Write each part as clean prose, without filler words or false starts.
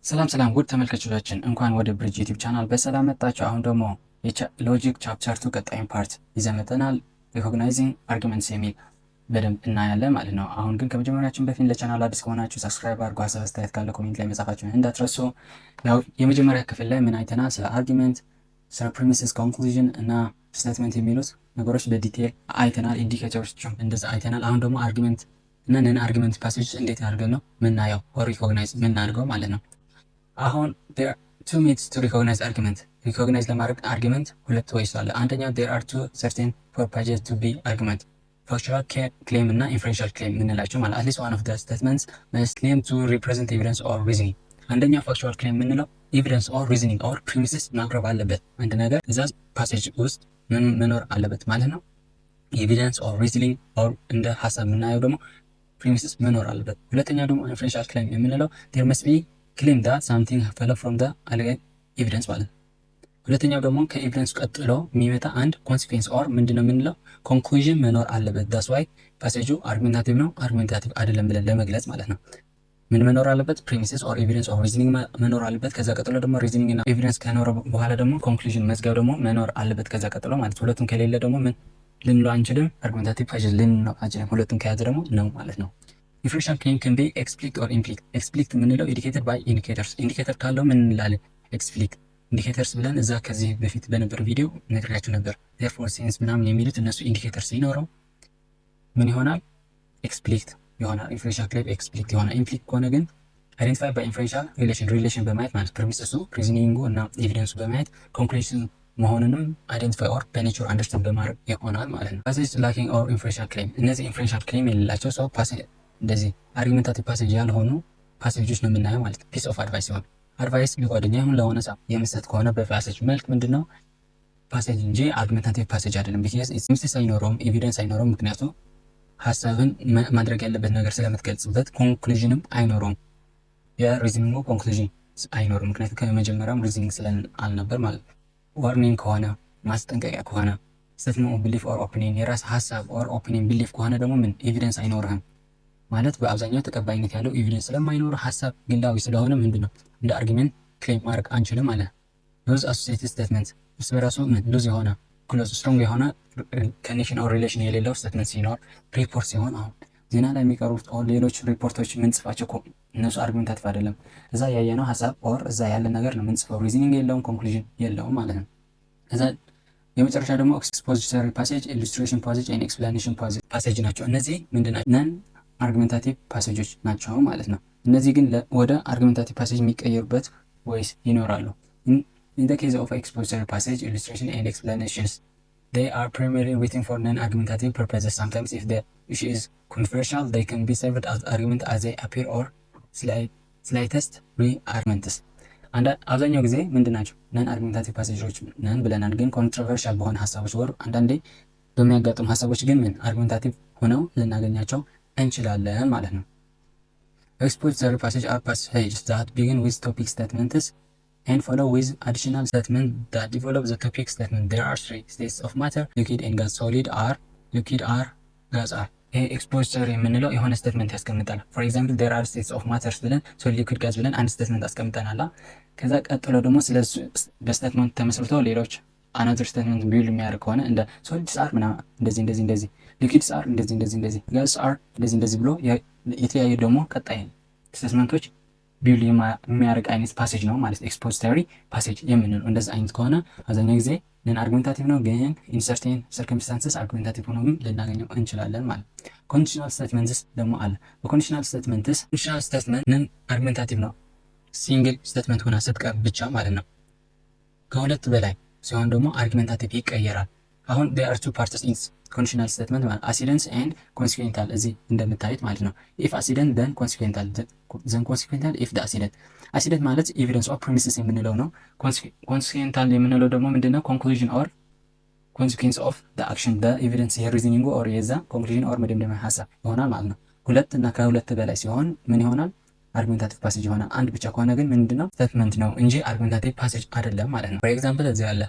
ሰላም ውድ ተመልካቾቻችን እንኳን ወደ ብሪጅ ዩቲዩብ ቻናል በሰላም መጣችሁ። አሁን ደግሞ ሎጂክ ቻፕተር 2 ቀጣዩን ፓርት ይዘን መጥተናል። ሪኮግናይዚንግ አርጊመንትስ የሚል በደንብ እናያለን ማለት ነው። አሁን ግን ከመጀመሪያችን በፊት ለቻናል አዲስ ከሆናችሁ ሰብስክራይብ አድርጉ። ሀሳብ አስተያየት ካለ ኮሜንት ላይ መጻፋችሁን እንዳትረሱ። ያው የመጀመሪያ ክፍል ላይ ምን አይተናል? ስለ አርጊመንት፣ ስለ ፕሪሚስስ፣ ኮንክሉዥን እና ስቴትመንት የሚሉት ነገሮች በዲቴል አይተናል። ኢንዲኬተሮችም እንደዛ አይተናል። አሁን ደግሞ አርጊመንት እና ነን አርጊመንት ፓሴጅ እንዴት አድርገን ነው ምናየው ሪኮግናይዝ ምናደርገው ማለት ነው። አሁን there are two methods to recognize argument. recognize ለማድረግ አርጊመንት ሁለት ወይስ አለ። አንደኛው there are two certain purposes to be argument. factual claim እና inferential claim የምንላቸው ማለት at least one of the statements must claim to represent evidence or reasoning. አንደኛው factual claim የምንለው evidence or reasoning or premises ማቅረብ አለበት። አንድ ነገር እዛ ፓሴጅ ውስጥ መኖር አለበት ማለት ነው። evidence or reasoning or እንደ ሀሳብ የምናየው ደግሞ premises መኖር አለበት። ሁለተኛው ደግሞ inferential claim የምንለው there must be claim that something follow from the alleged evidence ማለት ነው። ሁለተኛው ደግሞ ከኤቪደንስ ቀጥሎ የሚመጣ አንድ ኮንሲኩዌንስ ኦር ምንድነው የምንለው ኮንክሉዥን መኖር አለበት። ዳስ ዋይ ፓሴጁ አርጊመንታቲቭ ነው አርጊመንታቲቭ አይደለም ብለን ለመግለጽ ማለት ነው። ምን መኖር አለበት? ፕሪሚሲስ ኦር ኤቪደንስ ኦር ሪዝኒንግ መኖር አለበት። ከዛ ቀጥሎ ደግሞ ሪዝኒንግ እና ኤቪደንስ ከኖረ በኋላ ደግሞ ኮንክሉዥን መዝገብ ደግሞ መኖር አለበት። ከዛ ቀጥሎ ማለት ሁለቱም ከሌለ ደግሞ ምን ልንለው አንችልም፣ አርጊመንታቲቭ ፓሴጅ ልንለው አንችልም። ሁለቱም ከያዘ ደግሞ ነው ማለት ነው። ኢንፈረንሻል ክሌም can be explicit or implicit. explicit የምንለው indicated by indicators indicator ካለው ምን እንላለን? explicit indicators ብለን እዛ ከዚህ በፊት በነበር ቪዲዮ ነግሬያችሁ ነበር። therefore since ምናምን የሚሉት እነሱ ኢንዲኬተር ሲኖረው ምን ይሆናል? explicit ይሆናል። ኢንፈረንሻል ክሌም explicit ይሆናል። implicit ከሆነ ግን identified by inferential relation በማየት ማለት ፕሪሚስሱ ሪዝኒንጉ እና ኤቪደንሱ በማየት ኮንክሉዥን መሆኑንም አይደንቲፋይ ኦር በኔቸር አንደርስታንድ በማድረግ ይሆናል ማለት ነው። ፓሴጅ ላኪንግ ኦር ኢንፈረንሻል ክሌም እነዚህ ኢንፈረንሻል ክሌም የሌላቸው ሰው እንደዚህ አርጊመንታቲቭ ፓሴጅ ያልሆኑ ፓሴጆች ነው የምናየው ማለት ነው። ፒስ ኦፍ አድቫይስ ሲሆን አድቫይስ ለጓደኛ ይሁን ለሆነ ሰው የምሰጥ ከሆነ በፓሴጅ መልክ ምንድነው ፓሴጅ እንጂ አርጊመንታቲቭ ፓሴጅ አይደለም። ቢካዝ ኢንሲስተንስ አይኖረውም፣ ኤቪደንስ አይኖረውም። ምክንያቱም ሀሳብን ማድረግ ያለበት ነገር ስለምትገልጽበት ኮንክሉዥንም አይኖረውም። የሪዝኒንግ ኮንክሉዥን አይኖርም፣ ምክንያቱም ከመጀመሪያውም ሪዝኒንግ ስለን አልነበር ማለት ነው። ዋርኒንግ ከሆነ ማስጠንቀቂያ ከሆነ ስቴትመንት ኦፍ ቢሊፍ ኦር ኦፒኒየን የራስ ሀሳብ ኦር ኦፒኒየን ቢሊፍ ከሆነ ደግሞ ምን ኤቪደንስ አይኖርህም ማለት በአብዛኛው ተቀባይነት ያለው ኤቪደንስ ስለማይኖር ሀሳብ ግላዊ ስለሆነ ምንድነው እንደ አርጊመንት ክሌም ማድረግ አንችልም ማለት ነው። ሉዝ አሶሲኤትድ ስቴትመንት እርስ በራሱ ሉዝ የሆነ ክሎዝ ስትሮንግ የሆነ ኮኔክሽን ኦር ሪሌሽን የሌለው ስቴትመንት ሲኖር ሪፖርት ሲሆን አሁን ዜና ላይ የሚቀርቡት ኦር ሌሎች ሪፖርቶች የምንጽፋቸው እነሱ አርጊመንታቲቭ አይደለም። እዛ ያየነው ሀሳብ ኦር እዛ ያለ ነገር ነው የምንጽፈው። ሪዝኒንግ የለውም፣ ኮንክሉዥን የለውም ማለት ነው። እዛ የመጨረሻ ደግሞ ኤክስፖዚተሪ ፓሴጅ፣ ኢሉስትሬሽን ፓሴጅ ኤንድ ኤክስፕላኔሽን ፓሴጅ ናቸው። እነዚህ ምንድናቸው? ነን አርጊመንታቲቭ ፓሴጆች ናቸው ማለት ነው። እነዚህ ግን ወደ አርጊመንታቲቭ ፓሴጅ የሚቀየሩበት ወይስ ይኖራሉ? in the case of expository passage, illustration and explanations, they are primarily written for non-argumentative purposes. Sometimes if the issue is controversial, they can be served as argument as they appear or slightest re-arguments. አብዛኛው ጊዜ ምንድን ናቸው ነን አርጊመንታቲቭ ፓሴጆች ነን ብለናል። ግን ኮንትሮቨርሻል በሆነ ሀሳቦች ወር አንዳንዴ በሚያጋጥሙ ሀሳቦች ግን ምን አርጊመንታቲቭ ሆነው ልናገኛቸው እንችላለን ማለት ነው። expository passage are passages that begin with topic statements and follow with additional statements that develop the topic statement. There are three states of matter: liquid and gas, solid are, liquid are, gas are. ይሄ ኤክስፖዚተሪ የምንለው የሆነ ስቴትመንት ያስቀምጣል። ፎር ኤግዛምፕል there are states of matters ብለን ሶሊድ፣ ሊኩዊድ፣ ጋዝ ብለን አንድ ስቴትመንት አስቀምጠናል። ከዛ ቀጥሎ ደግሞ ስለሱ በስቴትመንት ተመስርቶ ሌሎች አናዘር ስቴትመንት ቢውል የሚያደርግ ከሆነ እንደ ሶሊድስ አር ምናምን እንደዚህ ሊኩዊድስ አር እንደዚህ ጋዝ አር እንደዚህ ብሎ የተለያዩ ደግሞ ቀጣይ ስቴትመንቶች ቢውል የሚያደርግ አይነት ፓሴጅ ነው ማለት ኤክስፖዚተሪ ፓሴጅ የምንለው። እንደዚህ አይነት ከሆነ አብዛኛው ጊዜ ነን አርጊመንታቲቭ ነው፣ ግን ኢን ሰርቴን ሰርከምስታንስስ አርጊመንታቲቭ ሆኖ ልናገኘው እንችላለን ማለት። ኮንዲሽናል ስቴትመንትስ ደግሞ አለ። በኮንዲሽናል ስቴትመንትስ ኮንዲሽናል ስቴትመንት ነን አርጊመንታቲቭ ነው ሲንግል ስቴትመንት ሆና ስትቀርብ ብቻ ማለት ነው። ከሁለት በላይ ሲሆን ደግሞ አርጊመንታቲቭ ይቀየራል። አሁን there are two parts in conditional statement ማለት አሲደንስ ኤንድ ኮንሲኩዌንታል እዚህ እንደምታዩት ማለት ነው። if accident then consequential then consequential if the accident accident ማለት evidence or premises የምንለው ነው። consequential የምንለው ደግሞ ምንድነው conclusion or consequence of the action the evidence የሪዝኒንግ or የዛ conclusion or መደምደሚያ ሀሳብ ይሆናል ማለት ነው። ሁለት እና ከሁለት በላይ ሲሆን ምን ይሆናል? አርጊመንታቲቭ ፓሴጅ ይሆናል። አንድ ብቻ ከሆነ ግን ምንድነው ስቴትመንት ነው እንጂ አርጊመንታቲቭ ፓሴጅ አይደለም ማለት ነው። for example እዚህ ያለ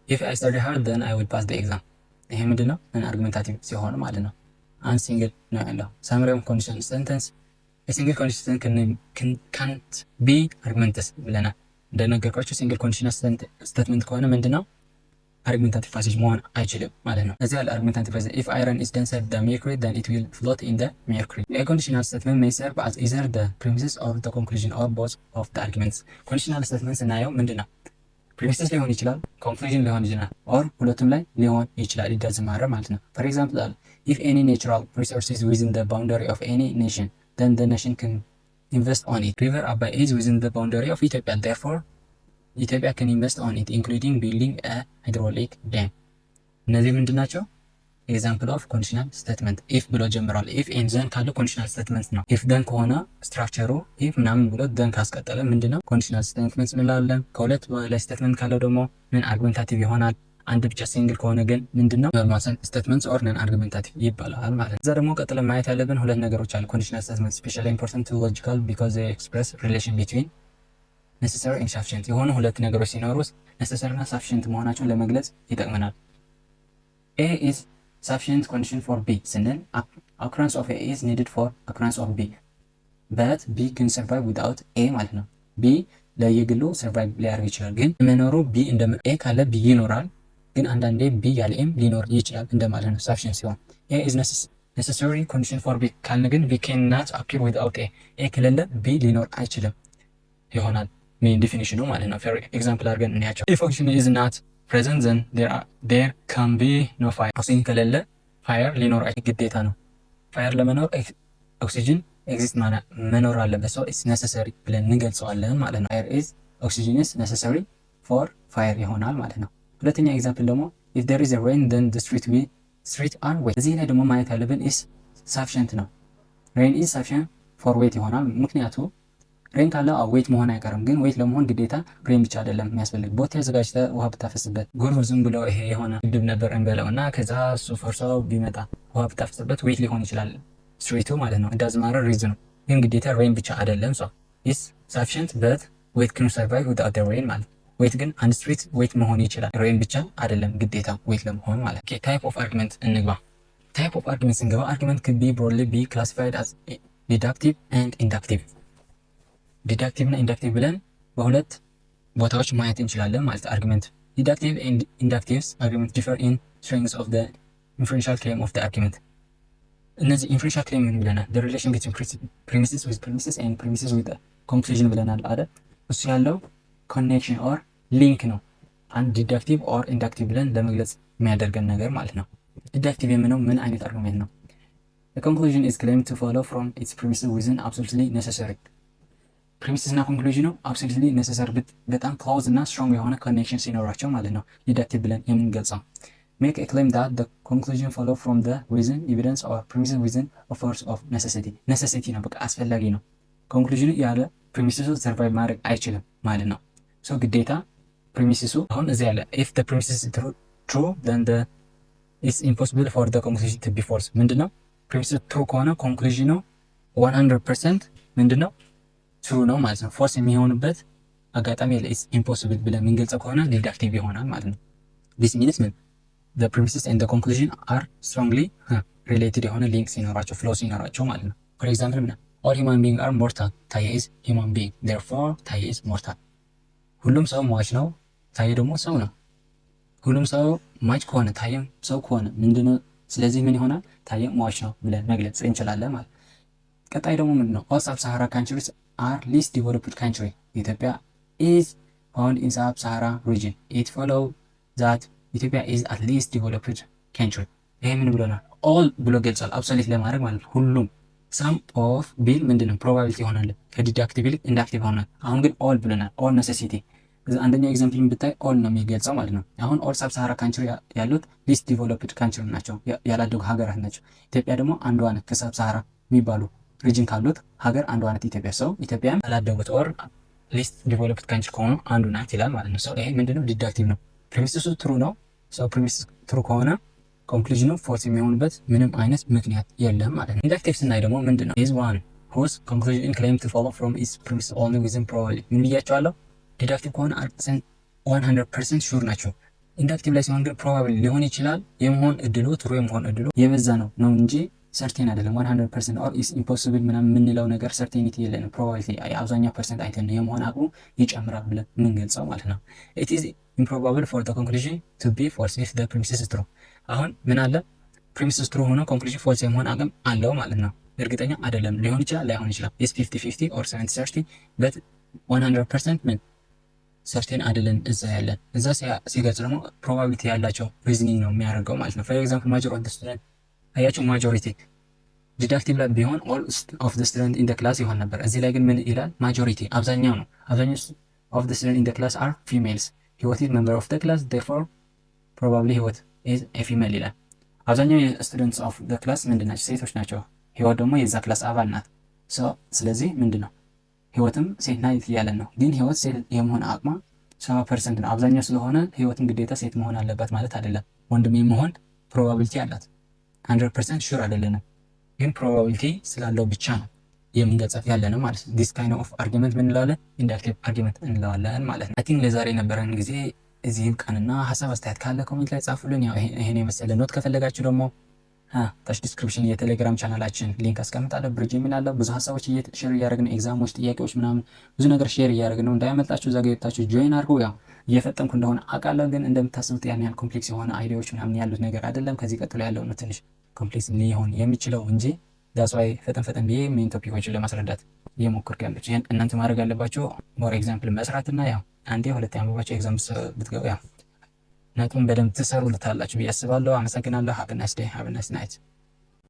if I study hard then I will pass the exam ይሄ ምንድነው ነን አርጊመንታቲቭ ሲሆን ማለት ነው። አንድ ሲንግል ነው ያለው። summary of conditional sentence ሲንግል ኮንዲሽናል ካንት ቢ አርጊመንትስ ብለናል። እንደነገርኳችሁ ሲንግል ኮንዲሽናል ስቴትመንት ከሆነ ምንድነው አርጊመንታቲቭ ፓሴጅ መሆን አይችልም ማለት ነው። እዚህ ያለ አርጊመንታቲቭ ፓሴጅ if iron is denser than mercury then it will float in the mercury. A conditional statement may serve as either the premises or the conclusion or both of the arguments. ኮንዲሽናል ስቴትመንት ስናየው ምንድነው ፕሪሚስስ ሊሆን ይችላል፣ ኮንክሉዥን ሊሆን ይችላል፣ ኦር ሁለቱም ላይ ሊሆን ይችላል። it doesn't matter ማለት ነው። for example if any natural resource is within the boundary of any nation then the nation can invest on it. river Abay is within the boundary of Ethiopia, therefore ኢትዮጵያ can invest on it including building a hydraulic dam. እነዚህ ምንድን ናቸው? ኤግዛምፕል ኦፍ ኮንዲሽናል ስቴትመንት። ኢፍ ብሎ ጀምሯል። ኢፍ ኤንድ ዘን ካለው ኮንዲሽናል ስቴትመንት ነው። ኢፍ ደን ከሆነ ስትራክቸሩ ኢፍ ምናምን ብሎ ደን ካስቀጠለ ምንድነው ኮንዲሽናል ስቴትመንት እንላለን። ከሁለት በላይ ስቴትመንት ካለው ደግሞ ምን አርጊመንታቲቭ ይሆናል። አንድ ብቻ ሲንግል ከሆነ ግን ምንድነው ኖርማል ስቴትመንት ኦር ነን አርጊመንታቲቭ ይባላል ማለት ነው። እዛ ደግሞ ቀጥለን ማየት ያለብን ሁለት ነገሮች አሉ። ኮንዲሽናል ስቴትመንት ስፔሻሊ ኢምፖርታንት ቱ ሎጂካል ቢኮዝ they express relation between necessary and sufficient የሆኑ ሁለት ነገሮች ሲኖሩ necessary እና sufficient መሆናቸውን ለመግለጽ ይጠቅመናል። A is sufficient condition for B ስንል occurrence of A is needed for occurrence of B but B can survive without A ማለት ነው። B ለየግሉ survive ሊያደርግ ይችላል፣ ግን መኖሩ B እንደ A ካለ B ይኖራል፣ ግን አንዳንዴ B ያለ M ሊኖር ይችላል እንደማለት ነው sufficient ሲሆን። A is necessary condition for B ካልን ግን B cannot appear without A A ከሌለ B ሊኖር አይችልም ይሆናል ሜን ዲፊኒሽኑ ማለት ነው። ፎር ኤግዛምፕል አድርገን እንያቸው። ኢፍ ኦክሲጅን ኢዝ ናት ፕሬዘንት ዘን ዴር ካን ቢ ኖ ፋየር። ኦክሲጅን ከሌለ ፋየር ሊኖር ግዴታ ነው። ፋየር ለመኖር ኦክሲጅን ኤግዚስት መኖር አለበት። ሶ ኢትስ ኔሰሰሪ ብለን እንገልጸዋለን ማለት ነው። ፋየር ኢዝ ኦክሲጅን ኢዝ ኔሰሰሪ ፎር ፋየር ይሆናል ማለት ነው። ሁለተኛ ኤግዛምፕል ደግሞ ኢፍ ዴር ኢዝ ኤ ሬን ዘን ዘ ስትሪት አር ዌት። እዚህ ላይ ደግሞ ማየት ያለብን ኢዝ ሳፊሽንት ነው። ሬን ኢዝ ሳፊሽንት ፎር ዌት ይሆናል። ምክንያቱ ሬን ካለ ዌት መሆን አይቀርም፣ ግን ዌት ለመሆን ግዴታ ሬን ብቻ አይደለም የሚያስፈልግ። ቦቴ አዘጋጅተ ውሃ ብታፈስበት ጎርፍ ዝም ብሎ ይሄ የሆነ ግድብ ነበር እንበለው እና ከዛ እሱ ፈርሶ ቢመጣ ውሃ ብታፈስበት ዌት ሊሆን ይችላል ስትሪቱ ማለት ነው። እንዳዝ ማረ ሪዝኑ ግን ግዴታ ሬን ብቻ አይደለም። ሶ ኢስ ሳፊሽንት በት ዌት ካን ሰርቫይቭ ዊዝአውት ሬን ማለት ዌት ግን አንድ ስትሪት ዌት መሆን ይችላል፣ ሬን ብቻ አይደለም ግዴታ ዌት ለመሆን ማለት። ኦኬ ታይፕ ኦፍ አርጊመንት እንግባ። ታይፕ ኦፍ አርጊመንት ስንገባ አርጊመንት could be broadly be classified as deductive and inductive። ዲዳክቲቭ እና ኢንዳክቲቭ ብለን በሁለት ቦታዎች ማየት እንችላለን ማለት አርጊመንት። ዲዳክቲቭ ኤንድ ኢንዳክቲቭስ አርጊመንት ዲፈር ኢን ስትሬንግዝ ኦፍ ዘ ኢንፈረንሻል ክሌም ኦፍ ዘ አርጊመንት። እነዚህ ኢንፈረንሻል ክሌም ምን ብለናል? ዘ ሪሌሽን ቢትዊን ፕሪሚሲስ ዊዝ ፕሪሚሲስ ኤንድ ፕሪሚሲስ ዊዝ ኮንክሉዥን ብለናል አይደል? እሱ ያለው ኮኔክሽን ኦር ሊንክ ነው። አንድ ዲዳክቲቭ ኦር ኢንዳክቲቭ ብለን ለመግለጽ የሚያደርገን ነገር ማለት ነው። ዲዳክቲቭ የምነው ምን አይነት አርጊመንት ነው? The conclusion is claimed to follow from its premises within absolutely necessary። ፕሪሚሲስ እና ኮንክሉዥኑ አብሶሉትሊ ኔሰሰሪ በጣም ክሎዝ እና ስትሮንግ የሆነ ኮኔክሽን ሲኖራቸው ማለት ነው ዲዳክቲቭ ብለን የምንገልጸው። ሜክ ኤ ክሌም ዳት ዘ ኮንክሉዥን ፎሎ ፍሮም ዘ ሪዝን ኤቪደንስ ኦር ፕሪሚሲስ ዊዝን አ ፎርስ ኦፍ ኔሴሲቲ። ኔሴሲቲ ነው በቃ አስፈላጊ ነው። ኮንክሉዥኑ ያለ ፕሪሚሲሱ ሰርቫይቭ ማድረግ አይችልም ማለት ነው። ሶ ግዴታ ፕሪሚሲሱ አሁን እዚህ ያለ ኢፍ ዘ ፕሪሚሲስ ትሩ ዘን ዘ ኢትስ ኢምፖሲብል ፎር ዘ ኮንክሉዥን ቱ ቢ ፎልስ። ምንድነው ፕሪሚሲሱ ትሩ ከሆነ ኮንክሉዥኑ 100% ምንድነው ትሩ ነው ማለት ነው። ፎልስ የሚሆንበት አጋጣሚ ኢትስ ኢምፖሲብል ብለን የምንገልጸው ከሆነ ዲዳክቲቭ ይሆናል ማለት ነው። ዲስ ሚንስ ምን the premises and the conclusion are strongly related የሆነ ሊንክ ሲኖራቸው ፍሎ ሲኖራቸው ማለት ነው። for example ምን all human beings are mortal ታዬ is human being therefore ታዬ is mortal። ሁሉም ሰው ሟች ነው፣ ታዬ ደግሞ ሰው ነው። ሁሉም ሰው ሟች ከሆነ ታዬም ሰው ከሆነ ምንድነው ስለዚህ ምን ይሆናል? ታዬ ሟች ነው ብለን መግለጽ እንችላለን ማለት። ቀጣይ ደግሞ ምንድነው all sub-Saharan countries are least developed country። ኢትዮጵያ is found in sub-Saharan region. it follow that ኢትዮጵያ is at least developed country። ይሄ ምን ብሎናል? all ብሎ ገልጿል። አብሶሉት ለማድረግ ማለት ሁሉም some of ቢል ምንድነው ፕሮባቢሊቲ ይሆናል ከዲዳክቲቭ ይልቅ ኢንዳክቲቭ ይሆናል። አሁን ግን all ብሎናል። all necessity አንደኛው ኤግዛምፕል ብታይ all ነው የሚገልጸው ማለት ነው። አሁን all sub-Saharan country ያሉት least developed country ናቸው፣ ያላደጉ ሀገራት ናቸው። ኢትዮጵያ ደግሞ አንዷ ነች ከሰብ-ሳሃራ የሚባሉ ሪጅን ካሉት ሀገር አንዷ ናት ኢትዮጵያ። ሰው ኢትዮጵያም ያላደጉት ኦር ሊስት ዲቨሎፕድ ካንትሪ ከሆኑ አንዱ ናት ይላል ማለት ነው። ሰው ይሄ ምንድነው ዲዳክቲቭ ነው። ፕሪሚሲሱ ትሩ ነው። ሰው ፕሪሚስ ትሩ ከሆነ ኮንክሉዥኑ ፎልስ የሚሆንበት ምንም አይነት ምክንያት የለም ማለት ነው። ኢንዳክቲቭ ስናይ ደግሞ ምንድነው is one whose conclusion claim to follow from its premise only within probably። ምን ብያቸዋለሁ? ዲዳክቲቭ ከሆነ 100% ሹር ናቸው። ኢንዳክቲቭ ላይ ሲሆን ግን ፕሮባብሊ ሊሆን ይችላል። የመሆን እድሉ ትሩ የመሆን እድሉ የበዛ ነው እንጂ ሰርቴን አይደለም 100% ኦር ኢስ ኢምፖሲብል ምናምን የምንለው ነገር ሰርቴኒቲ የለንም። ፕሮባቢሊቲ አብዛኛው ፐርሰንት አይተን የመሆን አቅሙ ይጨምራል ብለን የምንገልጸው ማለት ነው። ኢት ኢዝ ኢምፕሮባብል ፎር ዘ ኮንክሉዥን ቱ ቢ ፎልስ ኢፍ ዘ ፕሪሚስ ኢዝ ትሩ። አሁን ምን አለ ፕሪሚስ ትሩ ሆኖ ኮንክሉዥን ፎልስ የመሆን አቅም አለው ማለት ነው። እርግጠኛ አይደለም፣ ሊሆን ይችላል ላይሆን ይችላል። ኢስ 50-50 ኦር 70-30 በት 100% ምን ሰርቴን አይደለም እዛ ያለን። እዛ ሲገልጽ ደግሞ ፕሮባቢሊቲ ያላቸው ሪዝኒንግ ነው የሚያደርገው ማለት ነው። ፎር ኤግዛምፕል ማጆር ኦፍ ዘ ስቱደንት አያችሁ፣ ማጆሪቲ ዲዳክቲቭ ላይ ቢሆን ኦል ኦፍ ዘ ስቱደንት ኢን ዘ ክላስ ይሆን ነበር። እዚህ ላይ ግን ምን ይላል? ማጆሪቲ አብዛኛው ነው። አብዛኛው ኦፍ ዘ ስቱደንት ኢን ዘ ክላስ አር ፊሜልስ። ህይወት ኢዝ ሜምበር ኦፍ ዘ ክላስ ዴርፎር ፕሮባብሊ ህይወት ኢዝ ኤ ፊሜል ይላል። አብዛኛው የስቱደንትስ ኦፍ ዘ ክላስ ምንድን ናቸው? ሴቶች ናቸው። ህይወት ደግሞ የዛ ክላስ አባል ናት። ስለዚህ ምንድን ነው ህይወትም ሴት ናት እያለን ነው። ግን ህይወት ሴት የመሆን አቅሟ 70% ነው። አብዛኛው ስለሆነ ህይወትም ግዴታ ሴት መሆን አለባት ማለት አይደለም። ወንድም የመሆን ፕሮባቢሊቲ አላት። 100% ሹር አይደለንም፣ ግን ፕሮባቢሊቲ ስላለው ብቻ ነው የምንገልጸት ያለነው ማለት ነው። ዲስ ካይንድ ኦፍ አርጊመንት ምን እንለዋለን? ኢንዳክቲቭ አርጊመንት እንለዋለን ማለት ነው። አይ ቲንክ ለዛሬ የነበረን ጊዜ እዚህ ይብቃንና ሀሳብ አስተያየት ካለ ኮሜንት ላይ ጻፉልን። ያው ይሄን የመሰለ ኖት ከፈለጋችሁ ደግሞ ታች ዲስክሪፕሽን የቴሌግራም ቻናላችን ሊንክ አስቀምጣለሁ። ብሪጅ የሚላለው ብዙ ሀሳቦች ሼር እያደረግን ኤግዛሞች፣ ጥያቄዎች ምናምን ብዙ ነገር ሼር እያደረግን ነው። እንዳያመልጣችሁ እዛ ገብታችሁ ጆይን አድርጉ። ያው እየፈጠንኩ እንደሆነ አውቃለሁ፣ ግን እንደምታስቡት ያን ያህል ኮምፕሌክስ የሆነ አይዲያዎች ምናምን ያሉት ነገር አይደለም። ከዚህ ቀጥሎ ያለው ነው ትንሽ ኮምፕሌክስ ሊሆን የሚችለው እንጂ ዳስዋይ ፈጠን ብዬ ሜን ቶፒኮችን ለማስረዳት እየሞከርኩ ያለች። ይሄን እናንተ ማድረግ ያለባችሁ ሞር ኤግዛምፕል መስራትና ያው አንዴ ሁለቴ አንብባችሁ ኤግዛም ብትገቡ ያው ነጥቡን በደንብ ትሰሩልታላችሁ ብዬ አስባለሁ። አመሰግናለሁ። ሀብ ናይስ ዴይ፣ ሀብ ናይስ ናይት።